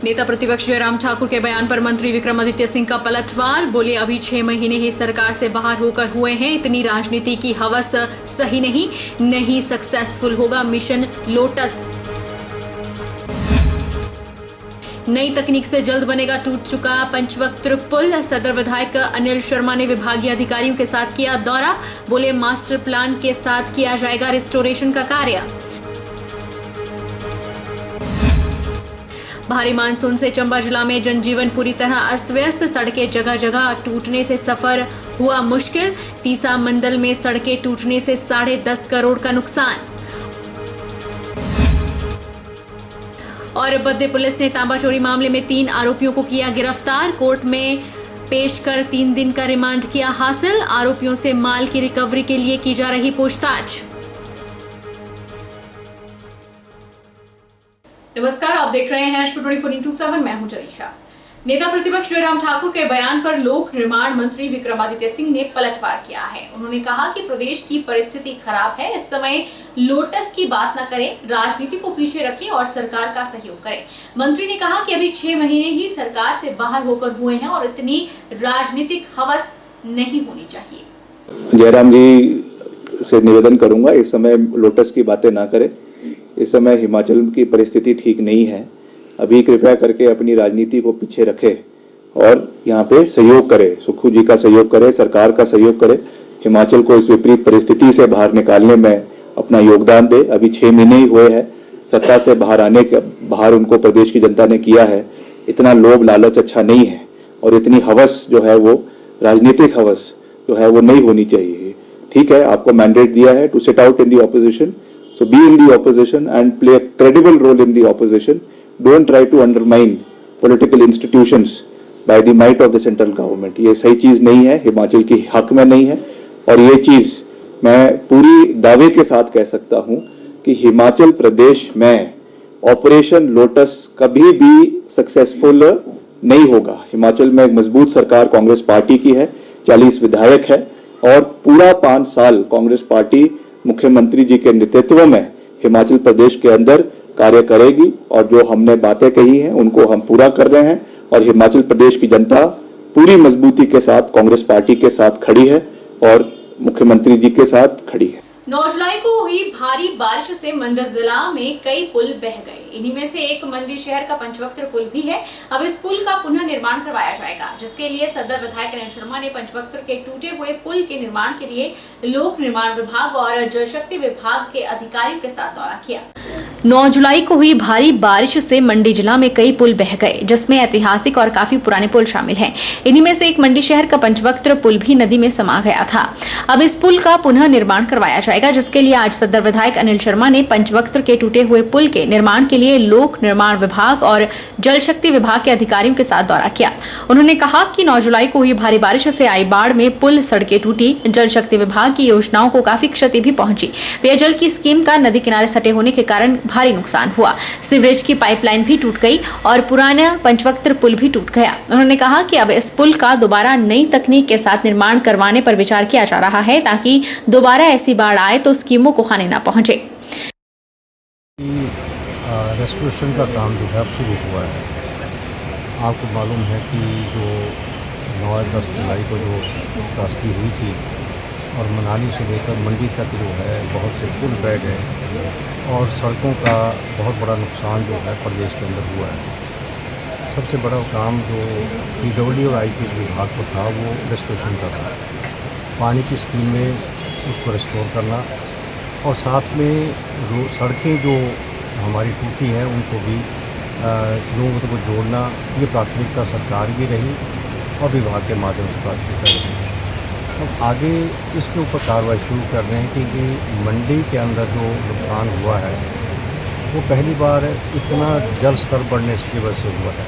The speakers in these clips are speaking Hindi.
नेता प्रतिपक्ष जयराम ठाकुर के बयान पर मंत्री विक्रमादित्य सिंह का पलटवार। बोले अभी 6 महीने ही सरकार से बाहर होकर हुए हैं, इतनी राजनीति की हवस सही नहीं सक्सेसफुल होगा मिशन लोटस। नई तकनीक से जल्द बनेगा टूट चुका पंचवक्त्र पुल। सदर विधायक अनिल शर्मा ने विभागीय अधिकारियों के साथ किया दौरा। बोले मास्टर प्लान के साथ किया जाएगा रिस्टोरेशन का कार्य। भारी मानसून से चंबा जिला में जनजीवन पूरी तरह अस्त व्यस्त। सड़कें जगह जगह टूटने से सफर हुआ मुश्किल। तीसा मंडल में सड़कें टूटने से 10.5 करोड़ का नुकसान। और बद्दे पुलिस ने तांबा चोरी मामले में 3 आरोपियों को किया गिरफ्तार। कोर्ट में पेश कर 3 दिन का रिमांड किया हासिल। आरोपियों से माल की रिकवरी के लिए की जा रही पूछताछ। नमस्कार, आप देख रहे हैं 24x7। मैं हूं जरीशा। नेता प्रतिपक्ष जयराम ठाकुर के बयान पर लोक निर्माण मंत्री विक्रमादित्य सिंह ने पलटवार किया है। उन्होंने कहा कि प्रदेश की परिस्थिति खराब है, इस समय लोटस की बात न करें, राजनीति को पीछे रखें और सरकार का सहयोग करें। मंत्री ने कहा कि अभी 6 महीने ही सरकार से बाहर होकर हुए हैं और इतनी राजनीतिक हवस नहीं होनी चाहिए। जयराम जी से निवेदन करूंगा, इस समय लोटस की बातें ना करें। इस समय हिमाचल की परिस्थिति ठीक नहीं है। अभी कृपया करके अपनी राजनीति को पीछे रखें और यहाँ पे सहयोग करें, सुक्खू जी का सहयोग करें, सरकार का सहयोग करें। हिमाचल को इस विपरीत परिस्थिति से बाहर निकालने में अपना योगदान दे। अभी 6 महीने ही हुए हैं सत्ता से बाहर उनको प्रदेश की जनता ने किया है। इतना लोभ लालच अच्छा नहीं है और इतनी हवस जो है वो राजनीतिक हवस जो है वो नहीं होनी चाहिए। ठीक है, आपको मैंडेट दिया है to sit out in the opposition, so be in the opposition and play a credible role in the opposition. Don't try to undermine political institutions by the might of the central government. ये सही चीज नहीं है, हिमाचल की हक में नहीं है। और ये चीज मैं पूरी दावे के साथ कह सकता हूं कि हिमाचल प्रदेश में ऑपरेशन लोटस कभी भी सक्सेसफुल नहीं होगा। हिमाचल में एक मजबूत सरकार कांग्रेस पार्टी की है, 40 विधायक है और पूरा 5 साल कांग्रेस पार्टी मुख्यमंत्री जी के नेतृत्व में हिमाचल प्रदेश के अंदर कार्य करेगी और जो हमने बातें कही हैं उनको हम पूरा कर रहे हैं। और हिमाचल प्रदेश की जनता पूरी मजबूती के साथ कांग्रेस पार्टी के साथ खड़ी है और मुख्यमंत्री जी के साथ खड़ी है। 9 जुलाई को हुई भारी बारिश से मंडी जिला में कई पुल बह गए। इन्हीं में से एक मंडी शहर का पंचवक्त्र पुल भी है। अब इस पुल का पुनः निर्माण करवाया जाएगा, जिसके लिए सदर विधायक अनिल शर्मा ने पंचवक्त्र के टूटे हुए पुल के निर्माण के लिए लोक निर्माण विभाग और जल शक्ति विभाग के अधिकारियों के साथ दौरा किया। 9 जुलाई को हुई भारी बारिश से मंडी जिला में कई पुल बह गए, जिसमें ऐतिहासिक और काफी पुराने पुल शामिल हैं। इन्हीं में से एक मंडी शहर का पंचवक्त्र पुल भी नदी में समा गया था। अब इस पुल का पुनः निर्माण करवाया जाएगा, जिसके लिए आज सदर विधायक अनिल शर्मा ने पंचवक्त्र के टूटे हुए पुल के निर्माण के लिए लोक निर्माण विभाग और जल शक्ति विभाग के अधिकारियों के साथ दौरा किया। उन्होंने कहा कि 9 जुलाई को हुई भारी बारिश से आई बाढ़ में पुल, सड़कें टूटी, जल शक्ति विभाग की योजनाओं को काफी क्षति भी पहुंची। पेयजल की स्कीम का नदी किनारे सटे होने के कारण भारी नुकसान हुआ। सीवरेज की पाइपलाइन भी टूट गई और पुराना पंचवक्त्र पुल भी टूट गया। उन्होंने कहा कि अब इस पुल का दोबारा नई तकनीक के साथ निर्माण करवाने पर विचार किया जा रहा है, ताकि दोबारा ऐसी बाढ़ आए तो स्कीमों को खाने न पहुंचे। रेस्टोरेशन का काम जो है अब शुरू हुआ है। आपको मालूम है कि जो 9-10 जुलाई को जो त्रासदी हुई थी और मनाली से लेकर मंडी तक जो है बहुत से पुल बह गए और सड़कों का बहुत बड़ा नुकसान जो है प्रदेश के अंदर हुआ है। सबसे बड़ा काम जो PWD और IP विभाग को था वो रेस्टोरेशन का था। पानी की स्कीम में उसको रेस्टोर करना और साथ में सड़कें जो हमारी टूटी हैं उनको भी लोगों को जोड़ना, ये प्राथमिकता सरकार की रही और विभाग के माध्यम से प्राथमिकता रही। अब आगे इसके ऊपर कार्रवाई शुरू कर रहे हैं कि मंडी के अंदर जो नुकसान हुआ है वो पहली बार इतना जल स्तर बढ़ने की वजह से हुआ है।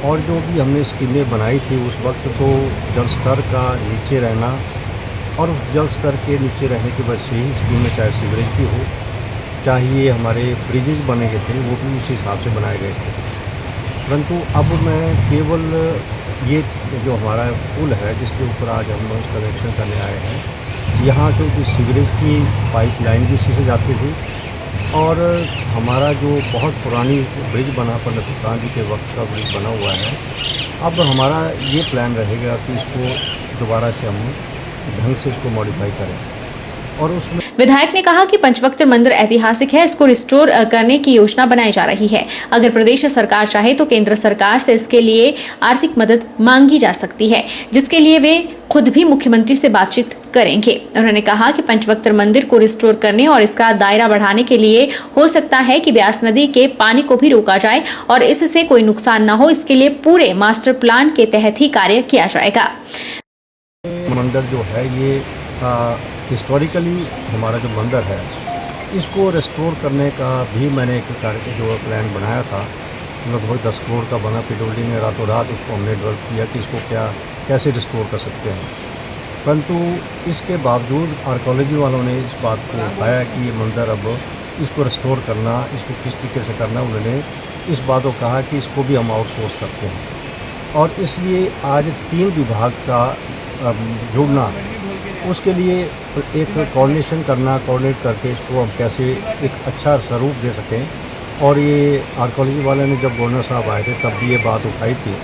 और जो भी हमने स्कीमें बनाई थी उस वक्त तो जल स्तर का नीचे रहना और उस जल स्तर के नीचे रहने की वजह से ही स्कीमें, चाहे सीवरेज की हो, चाहे ये हमारे ब्रिजेज बने गए थे वो भी उसी हिसाब से बनाए गए थे। परंतु अब मैं केवल ये जो हमारा पुल है जिसके ऊपर आज हम लोग कनेक्शन करने आए हैं, यहाँ क्योंकि सीवरेज की पाइपलाइन भी इसी से जाती थी और हमारा जो बहुत पुरानी ब्रिज बना पंडित सुल्तान जी के वक्त का ब्रिज बना हुआ है, अब हमारा ये प्लान रहेगा कि इसको दोबारा से हम ढंग से इसको मॉडिफाई करें। और उसमें विधायक ने कहा कि पंचवक्त मंदिर ऐतिहासिक है, इसको रिस्टोर करने की योजना बनाई जा रही है। अगर प्रदेश सरकार चाहे तो केंद्र सरकार से इसके लिए आर्थिक मदद मांगी जा सकती है, जिसके लिए वे खुद भी मुख्यमंत्री से बातचीत करेंगे। उन्होंने कहा कि पंचवक्त मंदिर को रिस्टोर करने और इसका दायरा बढ़ाने के लिए हो सकता है कि ब्यास नदी के पानी को भी रोका जाए और इससे कोई नुकसान न हो, इसके लिए पूरे मास्टर प्लान के तहत ही कार्य किया जाएगा। मंदिर जो है ये हिस्टोरिकली हमारा जो मंदिर है, इसको रेस्टोर करने का भी मैंने एक कार्य जो प्लान बनाया था, लगभग 10 करोड़ का बना। पिडोली ने रातों रात उसको हमने डेवलप किया कि इसको कैसे रिस्टोर कर सकते हैं। परंतु इसके बावजूद आर्कोलॉजी वालों ने इस बात को उठाया कि ये मंदिर अब इसको रिस्टोर करना, इसको किस तरीके से करना, उन्होंने इस बात को कहा कि इसको भी हम आउटसोर्स करते हैं। और इसलिए आज 3 विभाग का जुड़ना, उसके लिए एक कोऑर्डिनेशन करना, कोऑर्डिनेट करके इसको हम कैसे एक अच्छा स्वरूप दे सकें। और ये आर्कोलॉजी वाले ने जब गवर्नर साहब आए थे तब भी ये बात उठाई थी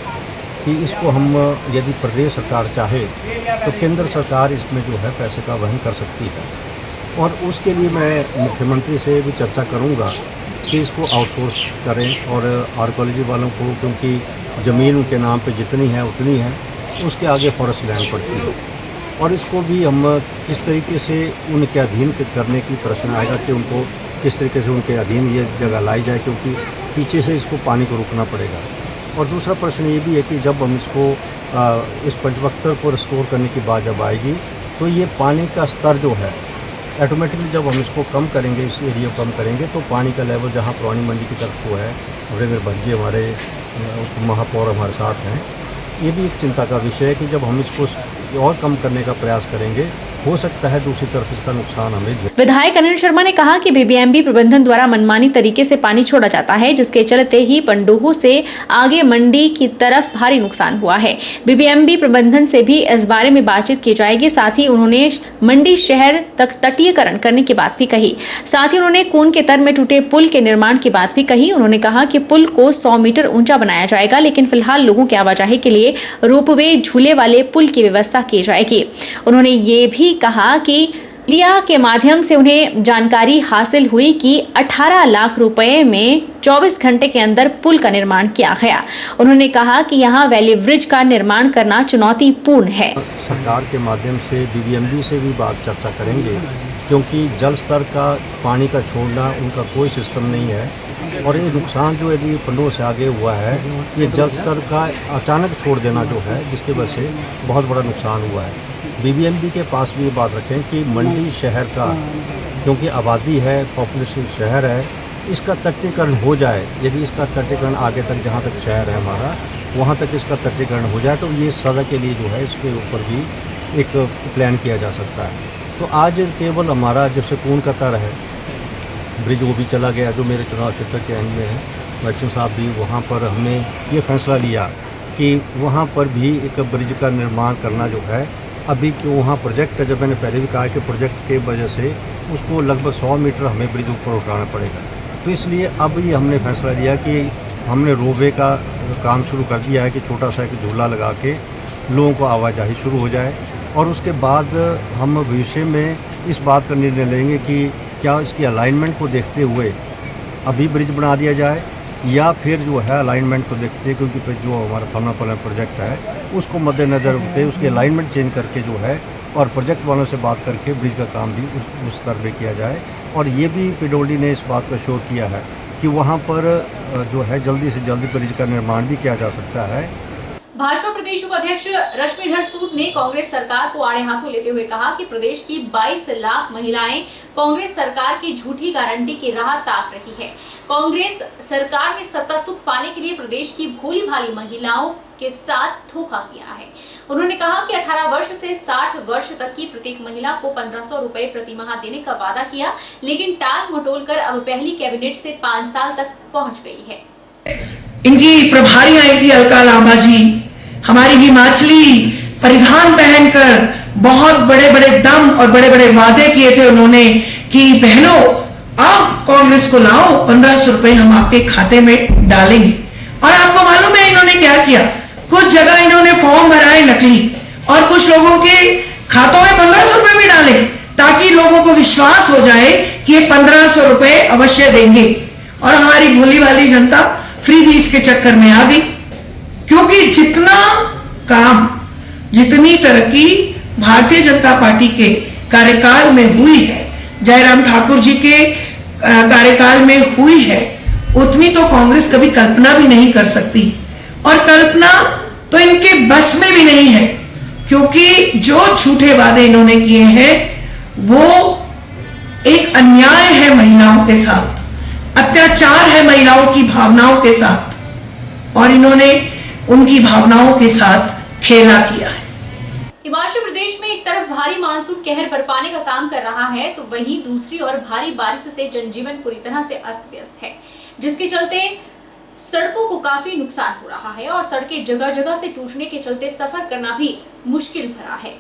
कि इसको हम यदि प्रदेश सरकार चाहे तो केंद्र सरकार इसमें जो है पैसे का वहन कर सकती है। और उसके लिए मैं मुख्यमंत्री से भी चर्चा करूंगा कि इसको आउटसोर्स करें और आर्कोलॉजी वालों को, क्योंकि ज़मीन उनके नाम पे जितनी है उतनी है, उसके आगे फॉरेस्ट लैंड पड़ती है। और इसको भी हम किस तरीके से उनके अधीन करने की प्रश्न आएगा कि उनको किस तरीके से उनके अधीन ये जगह लाई जाए, क्योंकि पीछे से इसको पानी को रोकना पड़ेगा। और दूसरा प्रश्न ये भी है कि जब हम इसको इस पंचवक्त को रिस्टोर करने की बात जब आएगी तो ये पानी का स्तर जो है ऑटोमेटिकली जब हम इसको कम करेंगे, इस एरिया को कम करेंगे, तो पानी का लेवल जहाँ पुरानी मंडी की तरफ को है, बड़े भज्जे हमारे महापौर हमारे साथ हैं, ये भी एक चिंता का विषय है कि जब हम इसको और कम करने का प्रयास करेंगे, हो सकता है दूसरी तरफ इसका नुकसान हमें। विधायक अनिल शर्मा ने कहा कि बीबीएमबी प्रबंधन द्वारा मनमानी तरीके से पानी छोड़ा जाता है, जिसके चलते ही पंडोह से आगे मंडी की तरफ भारी नुकसान हुआ है। बीबीएमबी प्रबंधन से भी इस बारे में बातचीत की जाएगी। साथ ही उन्होंने मंडी शहर तक तटीयकरण करने की बात भी कही। साथ ही उन्होंने खून के तर में टूटे पुल के निर्माण की बात भी कही। उन्होंने कहा कि पुल को 100 मीटर ऊंचा बनाया जाएगा, लेकिन फिलहाल लोगों की आवाजाही के लिए रोपवे झूले वाले पुल की व्यवस्था की जाएगी। उन्होंने ये भी कहा कि मीडिया के माध्यम से उन्हें जानकारी हासिल हुई कि 18 लाख रुपए में 24 घंटे के अंदर पुल का निर्माण किया गया। उन्होंने कहा कि यहाँ वैली ब्रिज का निर्माण करना चुनौतीपूर्ण है। सरकार के माध्यम से बीबीएमबी से भी बात चर्चा करेंगे, क्योंकि जल स्तर का पानी का छोड़ना उनका कोई सिस्टम नहीं है। और ये नुकसान जो यदि पंडोह से आगे हुआ है, ये जल स्तर का अचानक छोड़ देना जो है, जिसकी वजह से बहुत बड़ा नुकसान हुआ है। बीबीएमबी के पास भी ये बात रखें कि मंडी शहर का, क्योंकि आबादी है, पॉपुलेशन शहर है, इसका तटीकरण हो जाए। यदि इसका तटीकरण आगे तक, जहाँ तक शहर है हमारा, वहाँ तक इसका तटीकरण हो जाए, तो ये सदा के लिए जो है इसके ऊपर भी एक प्लान किया जा सकता है। तो आज केवल हमारा जो सुकून का तर है ब्रिज, वो भी चला गया, जो मेरे चुनाव क्षेत्र के एंड में है। बच्चन साहब भी वहाँ पर हमने ये फैसला लिया कि वहाँ पर भी एक ब्रिज का निर्माण करना जो है, अभी क्यों वहाँ प्रोजेक्ट है, जब मैंने पहले भी कहा कि प्रोजेक्ट के वजह से उसको लगभग 100 मीटर हमें ब्रिज ऊपर उठाना पड़ेगा। तो इसलिए अब ये हमने फैसला लिया कि हमने रोपवे का काम शुरू कर दिया है कि छोटा सा एक झूला लगा के लोगों को आवाजाही शुरू हो जाए। और उसके बाद हम भविष्य में इस बात का निर्णय लेंगे कि क्या इसकी अलाइनमेंट को देखते हुए अभी ब्रिज बना दिया जाए, या फिर जो है अलाइनमेंट को देखते, क्योंकि फिर जो हमारा थर्माकोल प्रोजेक्ट है उसको मद्देनज़र रखते उसकी अलाइनमेंट चेंज करके जो है, और प्रोजेक्ट वालों से बात करके ब्रिज का काम भी उस स्तर पर किया जाए। और ये भी पिडोली ने इस बात का श्योर किया है कि वहाँ पर जो है जल्दी से जल्दी ब्रिज का निर्माण भी किया जा सकता है। भाजपा प्रदेश उपाध्यक्ष रश्मिधर सूद ने कांग्रेस सरकार को आड़े हाथों लेते हुए कहा कि प्रदेश की 22 लाख महिलाएं कांग्रेस सरकार की झूठी गारंटी की राह ताक रही है। कांग्रेस सरकार ने सत्ता सुख पाने के लिए प्रदेश की भोली भाली महिलाओं के साथ धोखा किया है। उन्होंने कहा कि 18 वर्ष से 60 वर्ष तक की प्रत्येक महिला को 1500 रुपए प्रति माह देने का वादा किया, लेकिन टाल मटोल कर अब पहली कैबिनेट से 5 साल तक पहुंच गई है। इनकी प्रभारी आई थी अलका लांबा जी, हमारी हिमाचली परिधान पहनकर बहुत बड़े बड़े दम और बड़े बड़े वादे किए थे उन्होंने कि बहनों आप कांग्रेस को लाओ, 1500 रुपए हम आपके खाते में डालेंगे। और आपको मालूम है इन्होंने क्या किया? कुछ जगह इन्होंने फॉर्म भराए नकली और कुछ लोगों के खातों में 1500 रुपए भी डाले, ताकि लोगों को विश्वास हो जाए कि ये 1500 रुपए अवश्य देंगे। और हमारी भोली भाली जनता फ्री बीस के चक्कर में आ गई, क्योंकि जितना काम, जितनी तरक्की भारतीय जनता पार्टी के कार्यकाल में हुई है, जयराम ठाकुर जी के कार्यकाल में हुई है, उतनी तो कांग्रेस कभी कल्पना भी नहीं कर सकती। और कल्पना तो इनके बस में भी नहीं है, क्योंकि जो झूठे वादे इन्होंने किए हैं वो एक अन्याय है महिलाओं के साथ, अत्याचार है महिलाओं की भावनाओं के साथ, और इन्होंने उनकी भावनाओं के साथ खेला किया है। हिमाचल प्रदेश में एक तरफ भारी मानसून कहर बरपाने का काम कर रहा है, तो वहीं दूसरी ओर भारी बारिश से जनजीवन पूरी तरह से अस्त व्यस्त है, जिसके चलते सड़कों को काफी नुकसान हो रहा है और सड़कें जगह जगह से टूटने के चलते सफर करना भी मुश्किल भरा है।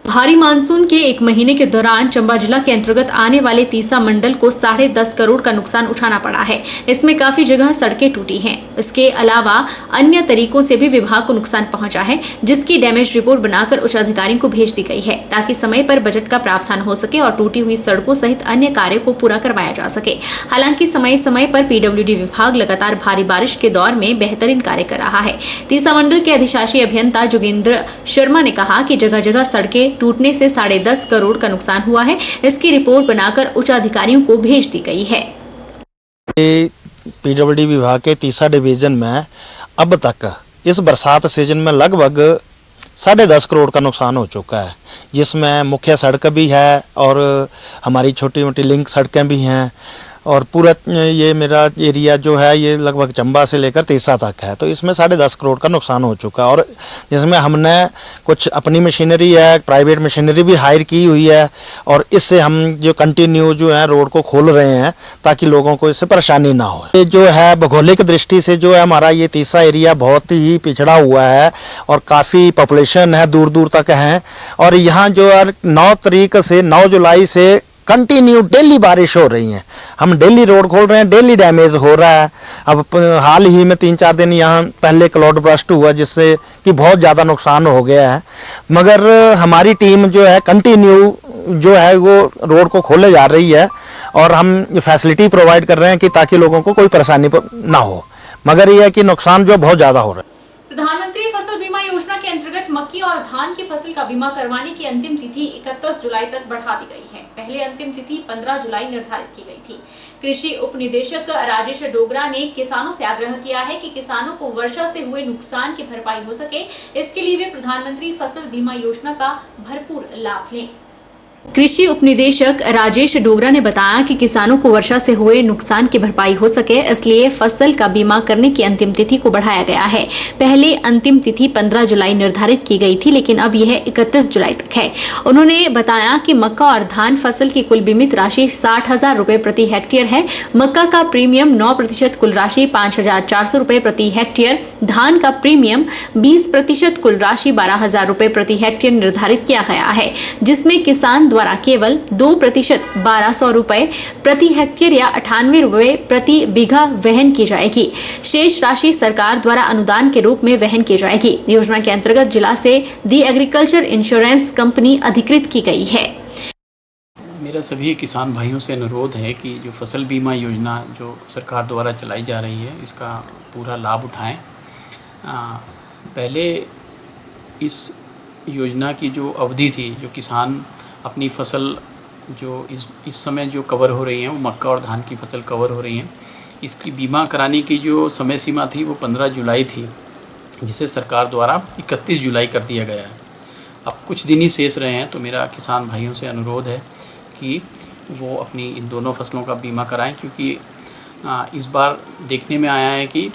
भारी मानसून के एक महीने के दौरान चंबा जिला के अंतर्गत आने वाले तीसा मंडल को 10.5 करोड़ का नुकसान उठाना पड़ा है। इसमें काफी जगह सड़कें टूटी हैं। इसके अलावा अन्य तरीकों से भी विभाग को नुकसान पहुंचा है, जिसकी डैमेज रिपोर्ट बनाकर उच्च अधिकारियों को भेज दी गई है, ताकि समय पर बजट का प्रावधान हो सके और टूटी हुई सड़कों सहित अन्य कार्यों को पूरा करवाया जा सके। हालांकि समय समय पर पीडब्ल्यूडी विभाग लगातार भारी बारिश के दौर में बेहतरीन कार्य कर रहा है। तीसा मंडल के अधिशासी अभियंता जोगिंद्र शर्मा ने कहा कि जगह जगह सड़कें टूटने से 10.5 करोड़ का नुकसान हुआ है। इसकी रिपोर्ट बनाकर उच्च अधिकारियों को भेज दी गई है। पीडब्ल्यूडी विभाग के तीसा डिवीजन में अब तक इस बरसात सीजन में लगभग 10.5 करोड़ का नुकसान हो चुका है, जिसमें मुख्य सड़क भी है और हमारी छोटी मोटी लिंक सड़कें भी हैं, और पूरा ये मेरा एरिया जो है ये लगभग चंबा से लेकर तीसा तक है। तो इसमें 10.5 करोड़ का नुकसान हो चुका है, और जिसमें हमने कुछ अपनी मशीनरी है, प्राइवेट मशीनरी भी हायर की हुई है, और इससे हम जो कंटिन्यू जो है रोड को खोल रहे हैं ताकि लोगों को इससे परेशानी ना हो। ये जो है भौगोलिक दृष्टि से जो है हमारा ये तीसा एरिया बहुत ही पिछड़ा हुआ है और काफ़ी पॉपुलेशन है, दूर दूर तक है, और यहाँ जो है 9 जुलाई से कंटिन्यू डेली बारिश हो रही है। हम डेली रोड खोल रहे हैं, डेली डैमेज हो रहा है। अब हाल ही में 3-4 दिन यहाँ पहले क्लाउड बर्स्ट हुआ, जिससे कि बहुत ज़्यादा नुकसान हो गया है, मगर हमारी टीम जो है कंटिन्यू जो है वो रोड को खोले जा रही है, और हम फैसिलिटी प्रोवाइड कर रहे हैं कि ताकि लोगों को कोई परेशानी ना हो, मगर यह है कि नुकसान जो बहुत ज़्यादा हो रहा है। प्रधानमंत्री फसल बीमा योजना के अंतर्गत मक्की और धान की फसल का बीमा करवाने की अंतिम तिथि 31 जुलाई तक बढ़ा दी गई है। पहले अंतिम तिथि 15 जुलाई निर्धारित की गई थी। कृषि उप निदेशक राजेश डोगरा ने किसानों से आग्रह किया है कि किसानों को वर्षा से हुए नुकसान की भरपाई हो सके, इसके लिए वे प्रधानमंत्री फसल बीमा योजना का भरपूर लाभ लें। कृषि उपनिदेशक राजेश डोगरा ने बताया कि किसानों को वर्षा से हुए नुकसान की भरपाई हो सके, इसलिए फसल का बीमा करने की अंतिम तिथि को बढ़ाया गया है। पहले अंतिम तिथि 15 जुलाई निर्धारित की गई थी, लेकिन अब यह 31 जुलाई तक है। उन्होंने बताया कि मक्का और धान फसल की कुल बीमित राशि 60,000 रुपए प्रति हेक्टेयर है। मक्का का प्रीमियम 9% कुल राशि 5,400 रुपए प्रति हेक्टेयर, धान का प्रीमियम 20% कुल राशि 12,000 रुपए प्रति हेक्टेयर निर्धारित किया गया है, जिसमें किसान द्वारा केवल 2% 1,200 रुपए प्रति हेक्टेयर या 98 रुपए प्रति बीघा वहन की जाएगी। शेष राशि सरकार द्वारा अनुदान के रूप में वहन की जाएगी। योजना के अंतर्गत जिला से दी एग्रीकल्चर इंश्योरेंस कंपनी अधिकृत की गई है। मेरा सभी किसान भाइयों से अनुरोध है कि जो फसल बीमा योजना जो सरकार द्वारा चलाई जा रही है, इसका पूरा लाभ उठाएं। पहले इस योजना की जो अवधि थी, जो किसान अपनी फसल जो इस समय जो कवर हो रही हैं, वो मक्का और धान की फसल कवर हो रही हैं, इसकी बीमा कराने की जो समय सीमा थी वो 15 जुलाई थी, जिसे सरकार द्वारा 31 जुलाई कर दिया गया है। अब कुछ दिन ही शेष रहे हैं, तो मेरा किसान भाइयों से अनुरोध है कि वो अपनी इन दोनों फसलों का बीमा कराएं, क्योंकि इस बार देखने में आया है कि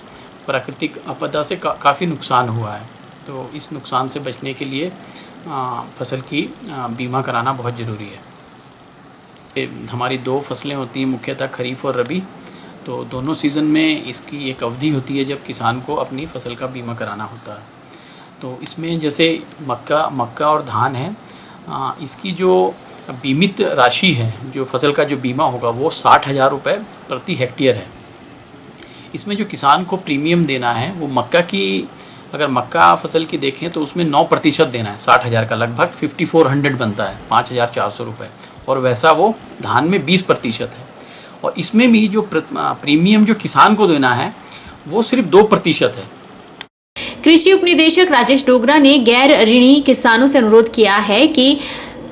प्राकृतिक आपदा से काफ़ी नुकसान हुआ है। तो इस नुकसान से बचने के लिए फसल की बीमा कराना बहुत ज़रूरी है। हमारी 2 फसलें होती हैं, मुख्यतः खरीफ और रबी। तो दोनों सीज़न में इसकी एक अवधि होती है जब किसान को अपनी फसल का बीमा कराना होता है। तो इसमें जैसे मक्का और धान है, इसकी जो बीमित राशि है, जो फसल का जो बीमा होगा वो 60,000 रुपये प्रति हेक्टेयर है। इसमें जो किसान को प्रीमियम देना है वो मक्का की, अगर मक्का फसल की देखें तो उसमें 9% देना है। 60,000 का लगभग 5400 बनता है, 5,400 रुपये। और वैसा वो धान में 20% है। और इसमें भी जो प्रीमियम जो किसान को देना है वो सिर्फ 2% है। कृषि उपनिदेशक राजेश डोगरा ने गैर ऋणी किसानों से अनुरोध किया है कि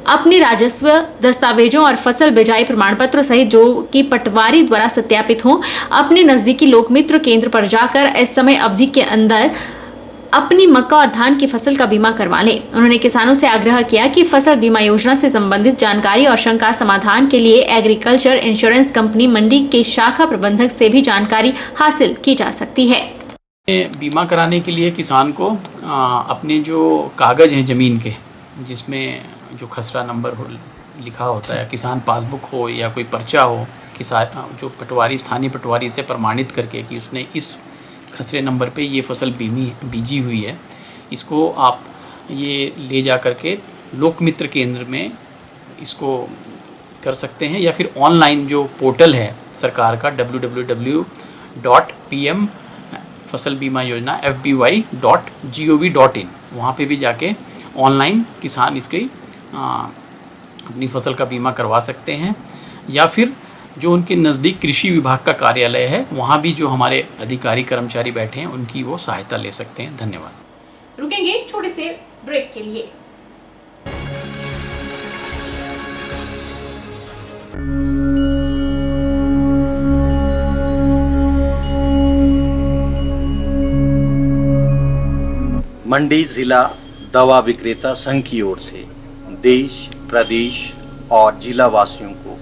अपने राजस्व दस्तावेजों और फसल बिजाई प्रमाण पत्र सहित जो कि पटवारी द्वारा सत्यापित हों, अपने नजदीकी लोकमित्र केंद्र पर जाकर इस समय अवधि के अंदर अपनी मक्का और धान की फसल का बीमा करवा लें। उन्होंने किसानों से आग्रह किया कि फसल बीमा योजना से संबंधित जानकारी और शंका समाधान के लिए एग्रीकल्चर इंश्योरेंस कंपनी मंडी के शाखा प्रबंधक से भी जानकारी हासिल की जा सकती है। बीमा कराने के लिए किसान को अपने जो कागज़ हैं ज़मीन के, जिसमें जो खसरा नंबर हो लिखा होता है, किसान पासबुक हो या कोई पर्चा हो, किसान जो पटवारी, स्थानीय पटवारी से प्रमाणित करके कि उसने इस खसरे नंबर पे ये फसल बीजी हुई है, इसको आप ये ले जा कर के लोकमित्र केंद्र में इसको कर सकते हैं, या फिर ऑनलाइन जो पोर्टल है सरकार का www.pm फसल बीमा योजना fby.gov.in, वहाँ पे भी जाके ऑनलाइन किसान इसकी अपनी फसल का बीमा करवा सकते हैं। या फिर जो उनके नज़दीक कृषि विभाग का कार्यालय है, वहाँ भी जो हमारे अधिकारी कर्मचारी बैठे हैं उनकी वो सहायता ले सकते हैं। धन्यवाद। रुकेंगे छोटे से ब्रेक के लिए। मंडी जिला दवा विक्रेता संघ की ओर से देश, प्रदेश और जिला वासियों को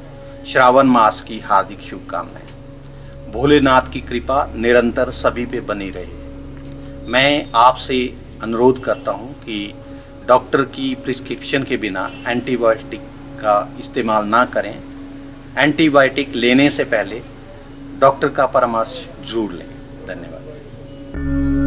श्रावण मास की हार्दिक शुभकामनाएं। भोलेनाथ की कृपा निरंतर सभी पे बनी रहे। मैं आपसे अनुरोध करता हूं कि डॉक्टर की प्रिस्क्रिप्शन के बिना एंटीबायोटिक का इस्तेमाल ना करें। एंटीबायोटिक लेने से पहले डॉक्टर का परामर्श जरूर लें। धन्यवाद।